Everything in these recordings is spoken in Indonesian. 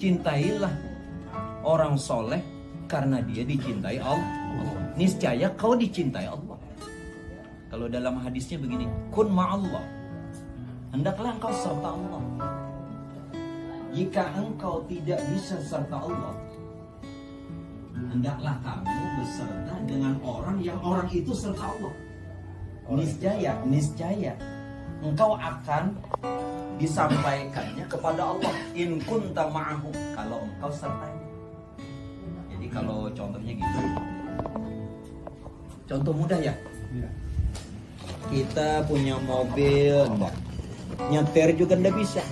Cintailah orang soleh karena dia dicintai Allah. Niscaya kau dicintai Allah. Kalau dalam hadisnya begini, kun ma'allah, hendaklah engkau serta Allah. Jika engkau tidak bisa serta Allah, hendaklah kamu beserta dengan orang yang orang itu serta Allah. Niscaya engkau akan disampaikannya kepada Allah. In kunta ma'ahu, kalau engkau sertanya. Jadi kalau contohnya gitu, contoh mudah ya. Kita punya mobil, nyetir juga ndak bisa.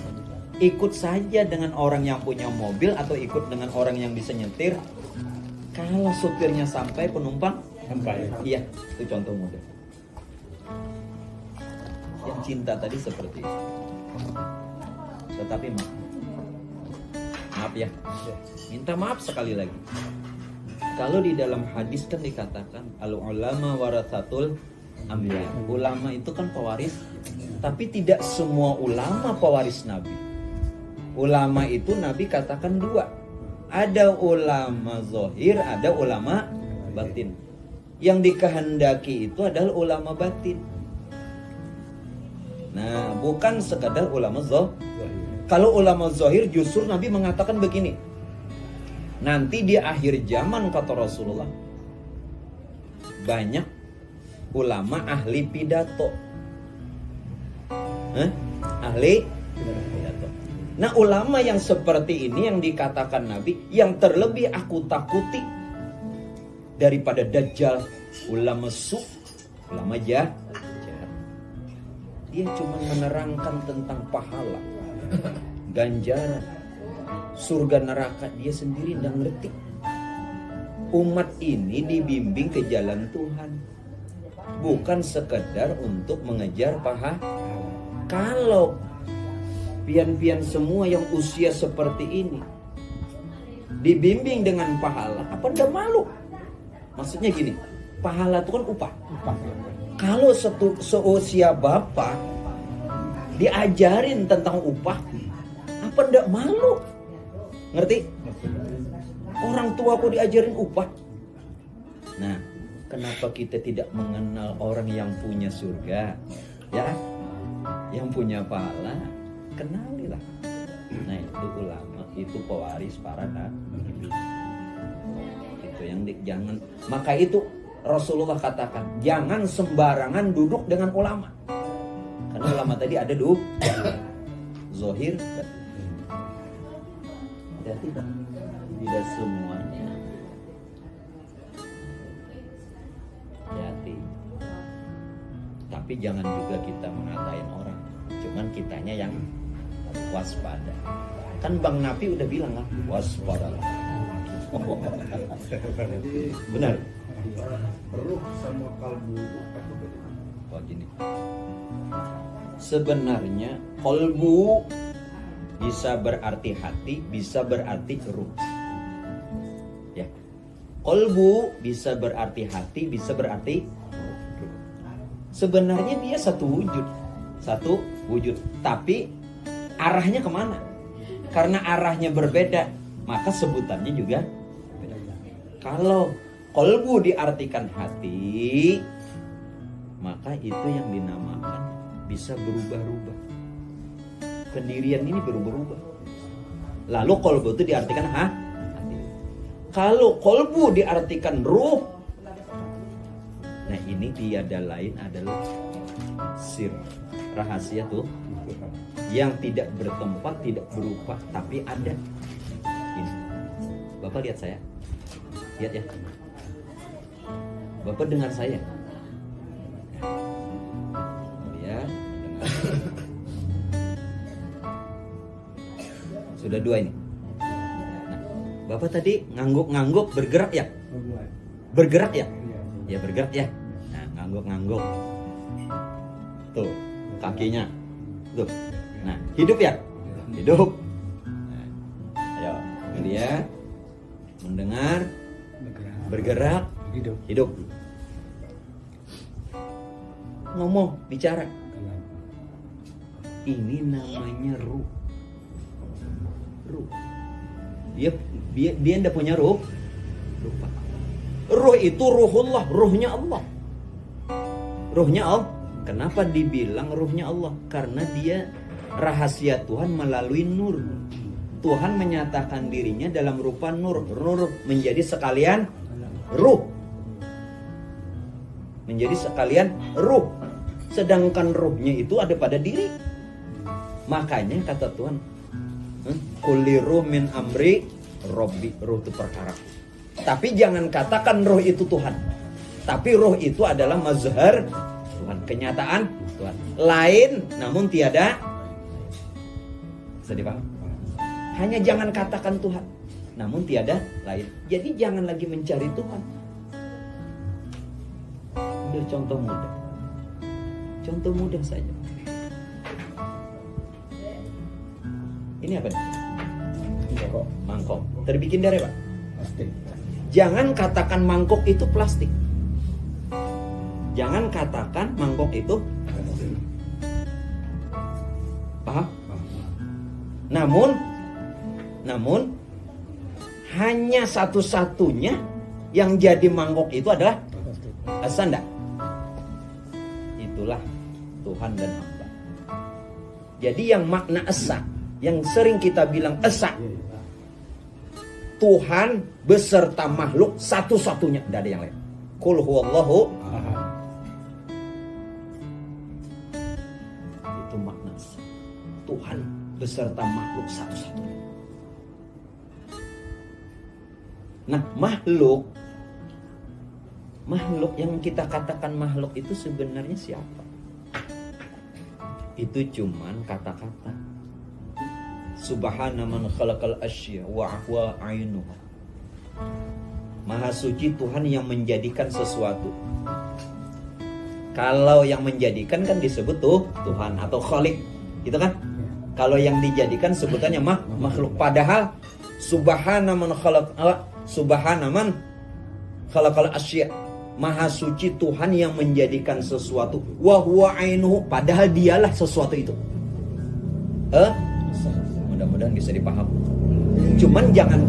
Ikut saja dengan orang yang punya mobil atau ikut dengan orang yang bisa nyetir. Kalau supirnya sampai, penumpang sampai. Iya, itu contoh mudah. Yang cinta tadi seperti itu. Tetapi maaf ya, minta maaf sekali lagi. Kalau di dalam hadis kan dikatakan al-ulama warathatul anbiya. Ulama itu kan pewaris, tapi tidak semua ulama pewaris Nabi. Ulama itu Nabi katakan dua. Ada ulama zahir, ada ulama batin. Yang dikehendaki itu adalah ulama batin. Nah, bukan sekadar ulama zahir. Kalau ulama zahir justru Nabi mengatakan begini. Nanti di akhir zaman kata Rasulullah, banyak ulama ahli pidato. Ahli pidato. Nah, ulama yang seperti ini yang dikatakan Nabi, yang terlebih aku takuti daripada Dajjal, ulama ulama jahat. Dia cuma menerangkan tentang pahala, ganjaran, surga neraka, dia sendiri tidak ngerti. Umat ini dibimbing ke jalan Tuhan, bukan sekedar untuk mengejar pahala. Kalau pian-pian semua yang usia seperti ini dibimbing dengan pahala, apa ndak malu? Maksudnya gini, pahala itu kan upah. Kalau seusia bapak diajarin tentang upah, apa ndak malu? Ngerti? Orang tua kok diajarin upah. Nah, kenapa kita tidak mengenal orang yang punya surga? Ya, yang punya pahala, kenalilah. Nah, itu ulama, itu pewaris para nabi. Itu yang jangan. Maka itu Rasulullah katakan, jangan sembarangan duduk dengan ulama. Karena ulama tadi ada duduk zahir. Tidak semuanya. Hati. Tapi jangan juga kita mengatain orang. Cuman kitanya yang waspada. Kan Bang Nafi udah bilang kan, waspada. Benar. Ruh sama kalbu apa beda? Oh gini. Sebenarnya kalbu bisa berarti hati, bisa berarti ruh. Ya. Kalbu bisa berarti hati, bisa berarti ruh. Sebenarnya dia satu wujud. Tapi arahnya kemana? Karena arahnya berbeda, maka sebutannya juga beda. Kalau kalbu diartikan hati, maka itu yang dinamakan bisa berubah-ubah. Pendirian ini berubah-ubah. Lalu kalbu itu diartikan hati. Kalau kalbu diartikan ruh, nah ini tiada lain adalah sir, rahasia tuh, yang tidak bertempat, tidak berupa, tapi ada. Ini. Bapak lihat saya, lihat ya. Bapak dengar saya. Ya, dengar. Sudah dua ini. Nah, Bapak tadi ngangguk-ngangguk, bergerak ya? Bergerak ya? Ya bergerak ya. Nah, ngangguk-ngangguk. Tuh, kakinya. Tuh. Nah, hidup ya? Hidup. Nah, ayo, lihat, mendengar, bergerak, hidup. Ngomong, bicara. Ini namanya ruh. Dia tidak punya ruh. Lupa. Ruh itu ruhullah, ruhnya Allah. Ruhnya Allah. Kenapa dibilang ruhnya Allah? Karena dia rahasia Tuhan melalui nur. Tuhan menyatakan dirinya dalam rupa nur. Nur menjadi sekalian ruh. Menjadi sekalian ruh. Sedangkan ruhnya itu ada pada diri. Makanya kata Tuhan, kulli ruh min amri Robbi. Ruh itu perkara. Tapi jangan katakan ruh itu Tuhan. Tapi ruh itu adalah mazhar Tuhan, kenyataan Tuhan. Lain namun tiada. Bisa dipaham? Hanya jangan katakan Tuhan, namun tiada lain. Jadi jangan lagi mencari Tuhan. Ambil contoh mudah. Contoh mudah saja. Ini apa nih? Mangkok. Terbikin dari apa? Plastik. Jangan katakan mangkok itu plastik. Jangan katakan mangkok itu. Paham? Namun hanya satu-satunya yang jadi mangkok itu adalah esa enggak? Itulah Tuhan dan hamba. Jadi yang makna esa, yang sering kita bilang esa, Tuhan beserta makhluk satu-satunya, tidak ada yang lain. Qul huwallahu ahad. Itu makna esa. Tuhan beserta makhluk satu-satunya. Nah, makhluk yang kita katakan makhluk itu sebenarnya siapa? Itu cuman kata-kata. Subhana man khalaqal asya wa huwa ainuha. Maha suci Tuhan yang menjadikan sesuatu. Kalau yang menjadikan kan disebut tuh Tuhan atau Khalik, gitu kan? Kalau yang dijadikan sebutannya makhluk. Padahal Subhana man khalaqal asya. Maha suci Tuhan yang menjadikan sesuatu. Wa huwa ainuhu, padahal dialah sesuatu itu. Mudah-mudahan bisa dipaham. Cuman jangan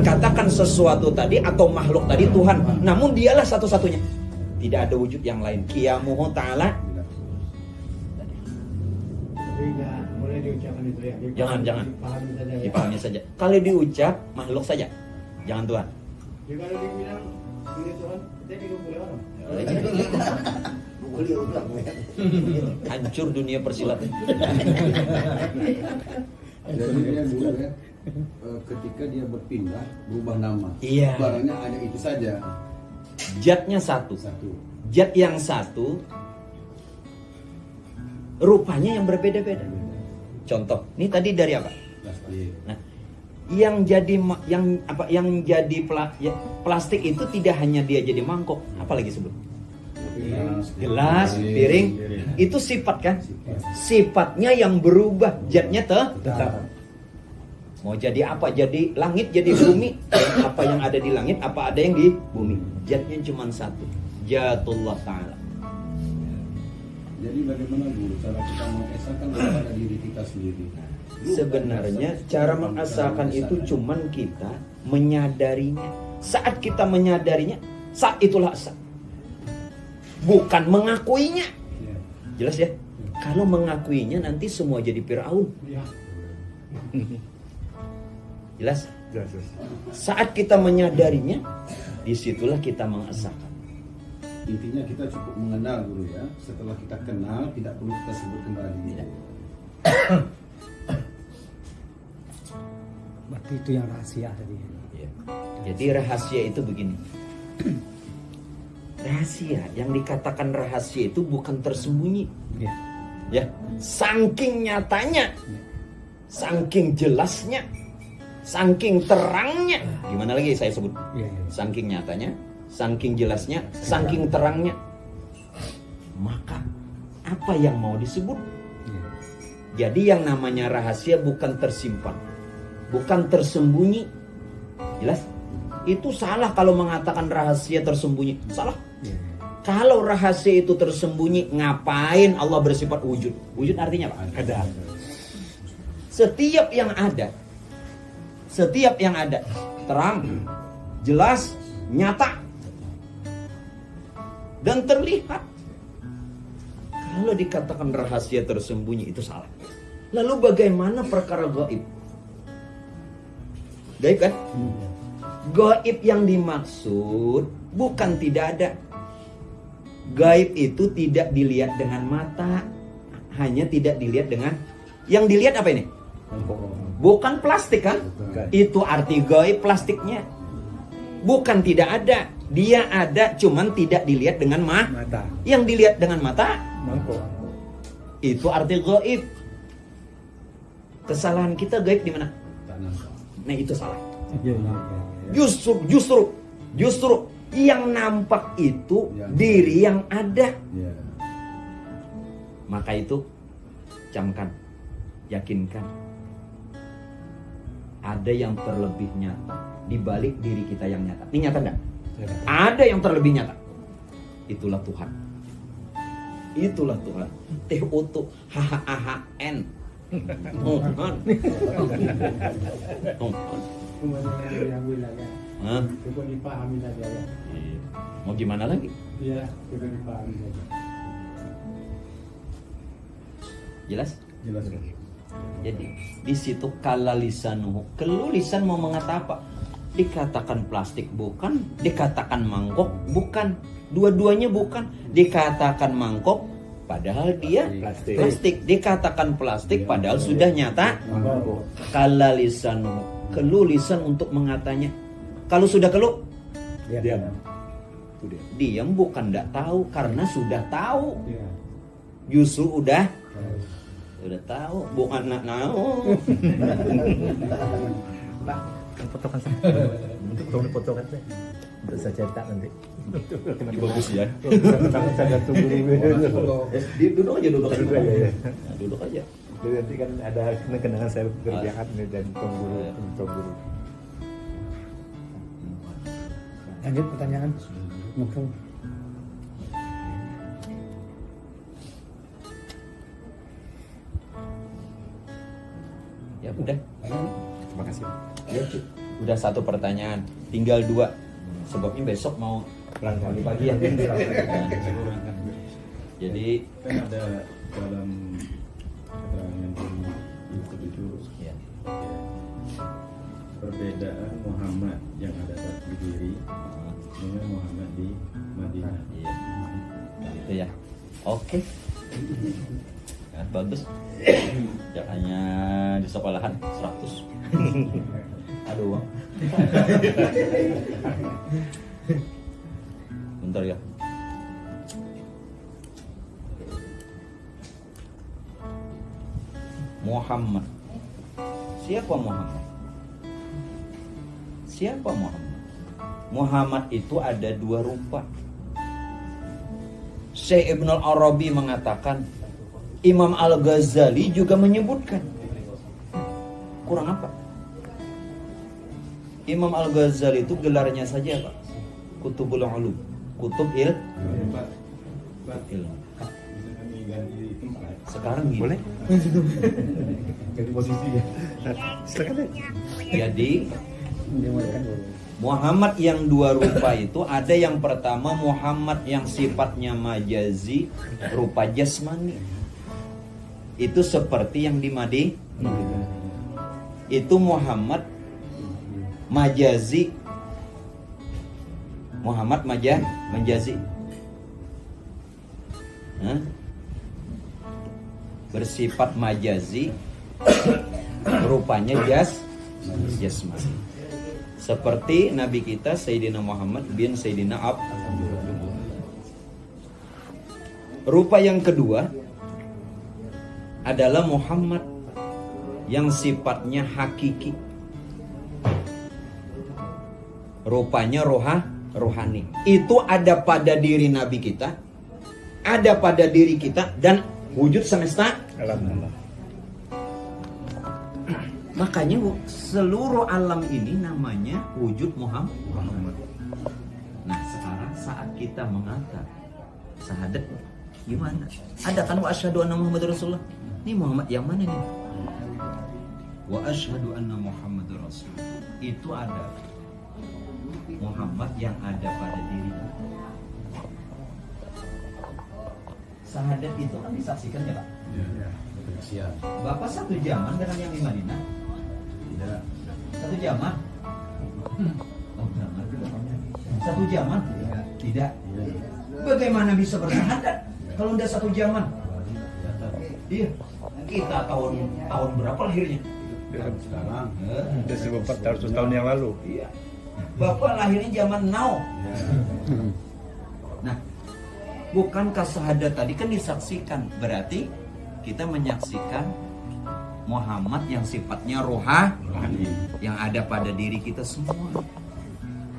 katakan sesuatu tadi atau makhluk tadi Tuhan, namun dialah satu-satunya. Tidak ada wujud yang lain. Qiyamuhu ta'ala. Boleh diucapkan itu ya. Jangan. Dipahami saja ya. Dipahami saja. Kalau diucap makhluk saja. Jangan Tuhan. Jadi kalau dibilang ini Tuhan, kita juga boleh orang. Hancur dunia persilatan. Jadi dia dulu ya, ketika dia berpindah, berubah nama. Iya. Barangnya hanya itu saja. Zatnya satu. Satu. Zat yang satu, rupanya yang berbeda-beda. Contoh, ini tadi dari apa? Plastik. Nah, yang jadi plastik itu tidak hanya dia jadi mangkok, apalagi sebut gelas, piring, itu sifat kan? Sifatnya yang berubah, zatnya tetap. Mau jadi apa? Jadi langit, jadi bumi. Apa yang ada di langit, apa ada yang di bumi. Zatnya cuma satu, Zatullah Ta'ala. Jadi bagaimana guru cara kita mengesahkan kepada diri kita sendiri? Sebenarnya cara mengesahkan itu cuman kita menyadarinya. Saat kita menyadarinya, saat itulah esa. Bukan mengakuinya. Jelas ya? Kalau mengakuinya nanti semua jadi Fir'aun. Jelas? Saat kita menyadarinya, disitulah kita mengesahkan. Intinya kita cukup mengenal guru ya. Setelah kita kenal, tidak perlu kita sebut kembali. Tidak. Berarti itu yang rahasia tadi. Ya. Jadi rahasia itu begini. Rahasia, yang dikatakan rahasia itu bukan tersembunyi. Ya, saking nyatanya, saking jelasnya, saking terangnya. Gimana lagi saya sebut? Saking nyatanya, saking jelasnya, saking terangnya. Maka apa yang mau disebut? Jadi yang namanya rahasia bukan tersimpan, bukan tersembunyi. Jelas? Itu salah kalau mengatakan rahasia tersembunyi. Salah. Kalau rahasia itu tersembunyi, ngapain Allah bersifat wujud? Wujud artinya apa? Ada. Setiap yang ada Setiap yang ada terang, jelas, nyata, dan terlihat. Kalau dikatakan rahasia tersembunyi itu salah. Lalu bagaimana perkara gaib? Gaib kan? Gaib yang dimaksud bukan tidak ada. Gaib itu tidak dilihat dengan mata, hanya tidak dilihat dengan, yang dilihat apa ini? Bukan plastik kan? Itu arti gaib, plastiknya. Bukan tidak ada, dia ada, cuman tidak dilihat dengan Mata. Yang dilihat dengan mata, Mangkok. itu arti gaib. Kesalahan kita gaib di mana? Tak nampak. Nah itu salah. Iya, iya, iya. Justru yang nampak itu Yang diri yang ada. Ya. Maka itu camkan, yakinkan, ada yang terlebih nyata di balik diri kita yang nyata. Ini nyata enggak? Ada yang terlebih nyata. Itulah Tuhan. Itulah Tuhan. Tuhan. Tuhan. Hah? Coba dipahami saja ya. Mau gimana lagi? Iya, coba dipahami saja. Jelas? Jelas. Jadi di situ kala lisanuhu, kelu lisan mau mengata apa? Dikatakan plastik bukan, dikatakan mangkok bukan, dua-duanya bukan. Dikatakan mangkok padahal dia plastik. Dikatakan plastik padahal sudah nyata. Kala lisanuhu, kelu lisan untuk mengatanya. Kalau sudah kelu, Diam. diam bukan tidak tahu karena sudah tahu. Iya. Justru udah tahu, bukan nak tahu. Pak, fotokan saya. Tolong fotokan saya. Untuk saya cetak nanti. Bagus ya. Saya tunggu dulu. Duduk aja. Duduk aja. Nah, duduk aja. Jadi nanti kan ada kenangan saya kerjaan nih dan tunggu. Lanjut pertanyaan. Mungkin. Ya udah. Terima kasih. Ya, udah satu pertanyaan, tinggal dua. Sebabnya besok mau pulang pagi ya. Jadi Kan ada dalam keterangan di YouTube ya, perbedaan Muhammad yang ada di diri dengan Muhammad di Madinah. iya. Gitu ya. Oke. Ya, bagus. Jangannya di sekolahan 100. Aduh, Bang. Bentar ya. Muhammad. Siapa Muhammad? Siapa Muhammad? Muhammad itu ada dua rupa. Syekh Ibn al-Arabi mengatakan, Imam Al-Ghazali juga menyebutkan. Kurang apa? Imam Al-Ghazali itu gelarnya saja Pak, Kutubul Ulum, kutub ilmu. Bisa kami ganti tempat. Sekarang gini. Boleh? Jadi posisi ya. Silakan. Jadi Muhammad yang dua rupa itu ada yang pertama Muhammad yang sifatnya majazi, rupa jasmani. Itu seperti yang di Madinah. Itu Muhammad majazi. Muhammad majazi. Hah? Bersifat majazi, rupanya jasmani. Seperti Nabi kita Sayyidina Muhammad bin Sayyidina Abdullah. Rupa yang kedua adalah Muhammad yang sifatnya hakiki. Rupanya rohani. Itu ada pada diri Nabi kita, ada pada diri kita, dan wujud semesta. Alhamdulillah. Makanya seluruh alam ini namanya wujud Muhammad. Nah sekarang saat kita mengangkat syahadat, gimana? Ada kan wa asyhadu anna Muhammadar Rasulullah. Ini Muhammad yang mana nih? wa asyhadu anna Muhammadur Rasulullah. Itu ada Muhammad yang ada pada dirinya. Syahadat itu kan disaksikan ya Pak. Ya. Siap. Bapak satu zaman dengan yang di Madinah? Tidak. Satu zaman? Oh, benar juga Bapaknya. Satu zaman? Tidak. Bagaimana bisa bersyahadat kalau udah satu zaman? Iya. Kita tahun berapa lahirnya? Sekarang. Sudah 1400 tahun yang lalu. Iya. Bapak lahirnya zaman now. Nah, bukankah syahadat tadi kan disaksikan? Berarti kita menyaksikan Muhammad yang sifatnya rohani yang ada pada diri kita semua.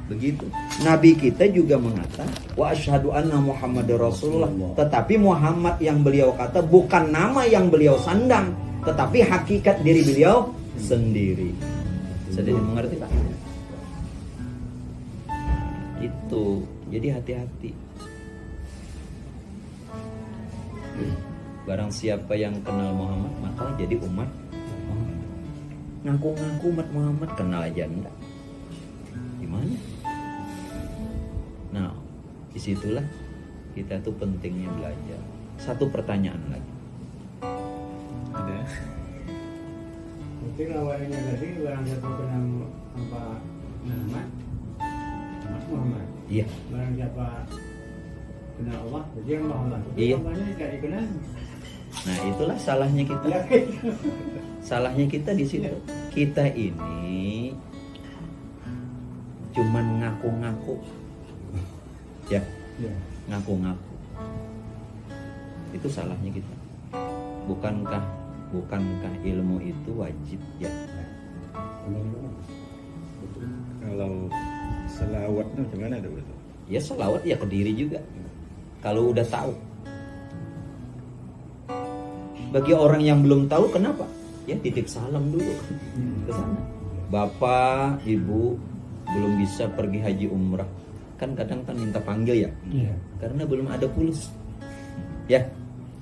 Begitu. Nabi kita juga mengatakan wa asyhadu anna Muhammadar Rasulullah. Tetapi Muhammad yang beliau kata bukan nama yang beliau sandang, tetapi hakikat diri beliau sendiri. Sudah mengerti Pak? Itu. Jadi hati-hati. Barang siapa yang kenal Muhammad maka jadi umat Muhammad. Ngaku-ngaku umat Muhammad kenal aja enggak. Gimana? Nah, disitulah kita tuh pentingnya belajar. Satu pertanyaan lagi. Ada. Mungkin awalnya tadi barang siapa kenal apa Muhammad, Muhammad. Iya. Barang siapa kenal Allah, jadi yang Muhammad. Iya. Allahnya tidak dikenal. Nah, itulah salahnya kita. Ya, Salahnya kita di situ. Kita ini cuman ngaku-ngaku. Ya, ya. ngaku-ngaku. Itu salahnya kita. Bukankah ilmu itu wajib ya? Kalau selawatnya gimana ada betul? Ya selawat ya ke diri juga. Kalau udah tahu. Bagi orang yang belum tahu kenapa? Ya titip salam dulu ke sana. Bapak, Ibu belum bisa pergi haji umrah. Kan kadang kan minta panggil ya. Karena belum ada fulus. Ya.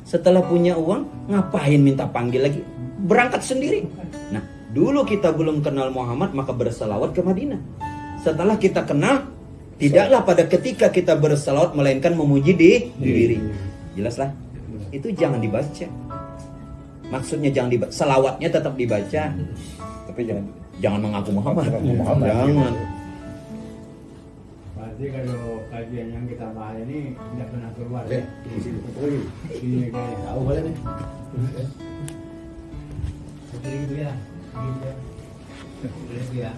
Setelah punya uang, ngapain minta panggil lagi? Berangkat sendiri. Nah, dulu kita belum kenal Muhammad, maka berselawat ke Madinah. Setelah kita kenal, tidaklah pada ketika kita berselawat melainkan memuji diri. Jelaslah. Itu jangan dibaca. Maksudnya jangan dibaca. Selawatnya tetap dibaca. Tapi jangan mengaku Muhammad. Jangan. Berarti kalau kajian yang kita bahas ini tidak pernah keluar ya. Ini kayak tahu boleh nih. Seperti itu ya. Boleh ya.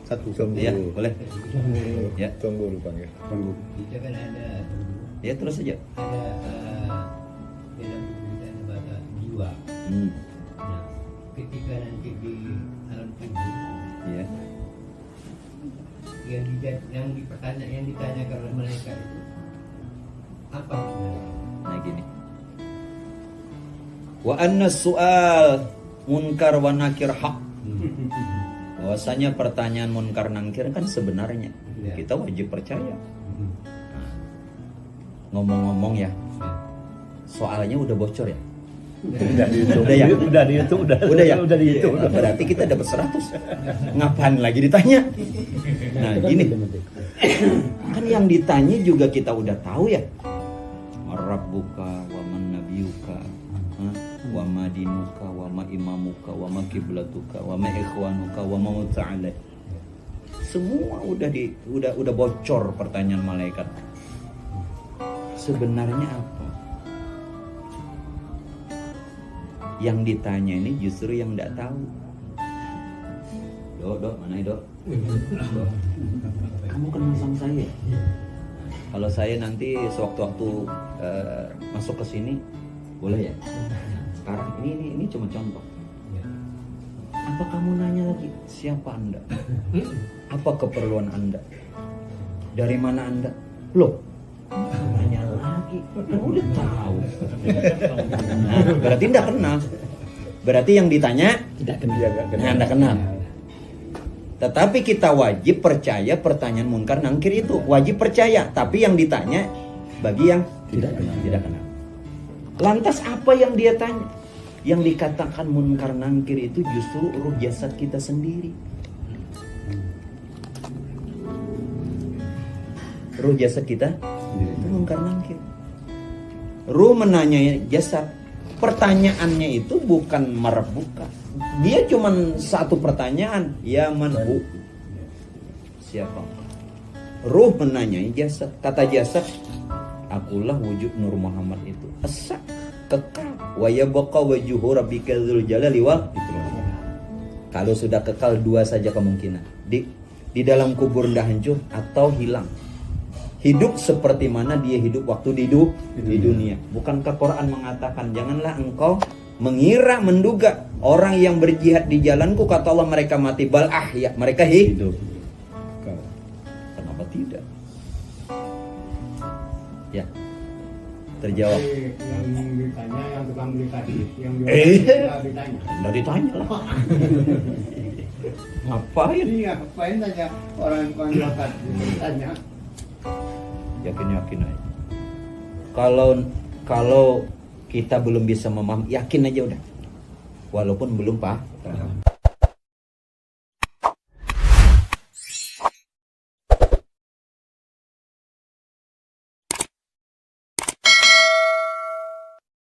Satu. Iya, boleh. Ya. Tunggu dulu panggil. Tunggu. Kita kan ada Ya terus saja. dalam kita bahasa jiwa. Nah, ketika nanti di alam kubur Ya. yang ditanyakan oleh malaikat itu apa sebenarnya? Nah gini. Wa anna su'al munkar wa nakir haq. Bahwasanya pertanyaan munkar nakir kan sebenarnya kita wajib percaya. Nah, ngomong-ngomong ya, soalnya udah bocor ya. Udah di YouTube. Udah ya? Udah di YouTube. Udah ya? Udah di YouTube. Berarti kita dapat 100. Ngapain lagi ditanya? Nah gini. Kan yang ditanya juga kita udah tahu ya. Rabbuka wa man nabiyuka wa ma dinuka wa ma imamuka wa ma kiblatuka wa ma ikhwanuka wa ma muta'alad. Semua udah bocor pertanyaan malaikat. Sebenarnya apa? Yang ditanya ini justru yang tidak tahu. Dok, mana ya, Dok? Kamu kenal sama saya? Kalau saya nanti sewaktu-waktu masuk ke sini, boleh ya? Sekarang ini cuma contoh. Apa kamu nanya lagi siapa Anda? Apa keperluan Anda? Dari mana Anda? Loh, nanya lagi. Kan udah tahu. Nah, berarti Anda kenal. Berarti yang ditanya Tidak kenal. Anda kenal. Tetapi kita wajib percaya pertanyaan munkar nangkir itu. Wajib percaya. Tapi yang ditanya bagi yang tidak kenal. Lantas apa yang dia tanya? Yang dikatakan munkar nangkir itu justru ruh jasad kita sendiri. Ruh jasad kita itu munkar nangkir. Ruh menanyai jasad. Pertanyaannya itu bukan merebuka. Dia cuman satu pertanyaan. Ya manhu. Siapa? Ruh menanyai jasad. Kata jasad, akulah wujud Nur Muhammad itu. Esak, kekal. Wa yabqa wajhu rabbika dzul jalali wal ikram. Kalau sudah kekal, dua saja kemungkinan. Di dalam kubur dah hancur atau hilang. Hidup seperti mana dia hidup waktu di dunia. Bukankah Quran mengatakan, janganlah engkau mengira, menduga orang yang berjihad di jalanku, kata Allah, mereka mati. Bal ahya, mereka hidup. Kenapa tidak? Ya, terjawab. Tapi yang ditanya yang tukang beli tadi, yang jual ditanya. Nggak ditanya lah. Ngapain? Iya, ngapain tanya orang yang tukang jual tadi ditanya. Yakin aja. Kalau kita belum bisa memahami, yakin aja udah. Walaupun belum paham.